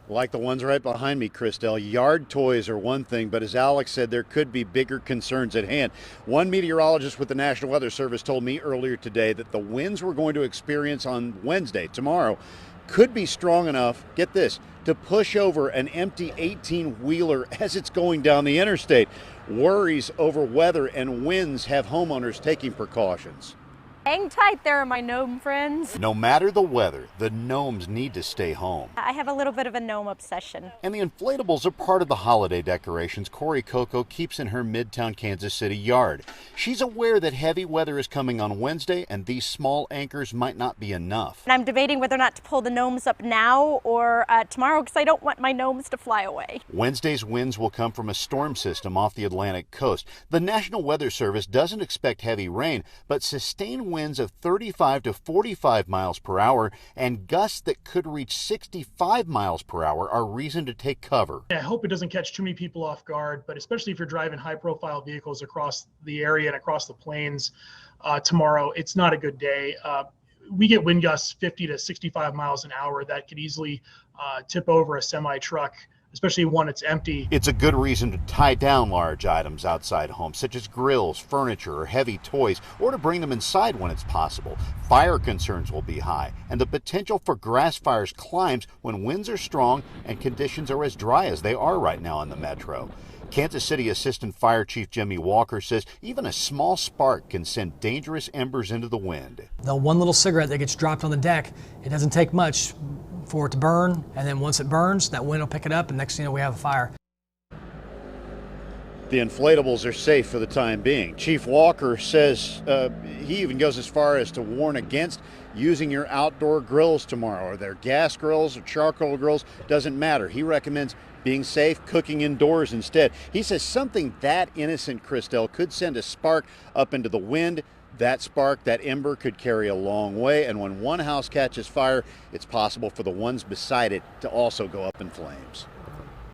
Like the ones right behind me, Christelle. Yard toys are one thing, but as Alex said, there could be bigger concerns at hand. One meteorologist with the National Weather Service told me earlier today that the winds we're going to experience on Wednesday, tomorrow, could be strong enough, get this, to push over an empty 18-wheeler as it's going down the interstate. Worries over weather and winds have homeowners taking precautions. Hang tight there, my gnome friends. No matter the weather, the gnomes need to stay home. I have a little bit of a gnome obsession. And the inflatables are part of the holiday decorations Corey Coco keeps in her Midtown Kansas City yard. She's aware that heavy weather is coming on Wednesday and these small anchors might not be enough. And I'm debating whether or not to pull the gnomes up now or tomorrow because I don't want my gnomes to fly away. Wednesday's winds will come from a storm system off the Atlantic coast. The National Weather Service doesn't expect heavy rain, but sustained winds of 35 to 45 miles per hour and gusts that could reach 65 miles per hour are reason to take cover. I hope it doesn't catch too many people off guard, but especially if you're driving high-profile vehicles across the area and across the plains tomorrow, it's not a good day. We get wind gusts 50 to 65 miles an hour that could easily tip over a semi-truck, especially one that's empty. It's a good reason to tie down large items outside homes, such as grills, furniture, or heavy toys, or to bring them inside when it's possible. Fire concerns will be high, and the potential for grass fires climbs when winds are strong and conditions are as dry as they are right now in the metro. Kansas City Assistant Fire Chief Jimmy Walker says even a small spark can send dangerous embers into the wind. The one little cigarette that gets dropped on the deck, it doesn't take much for it to burn, and then once it burns, that wind will pick it up, and next thing you know, we have a fire. The inflatables are safe for the time being. Chief Walker says he even goes as far as to warn against using your outdoor grills tomorrow. Are they gas grills or charcoal grills? Doesn't matter. He recommends being safe, cooking indoors instead. He says something that innocent, Christelle, could send a spark up into the wind. That spark, that ember, could carry a long way, and when one house catches fire, it's possible for the ones beside it to also go up in flames.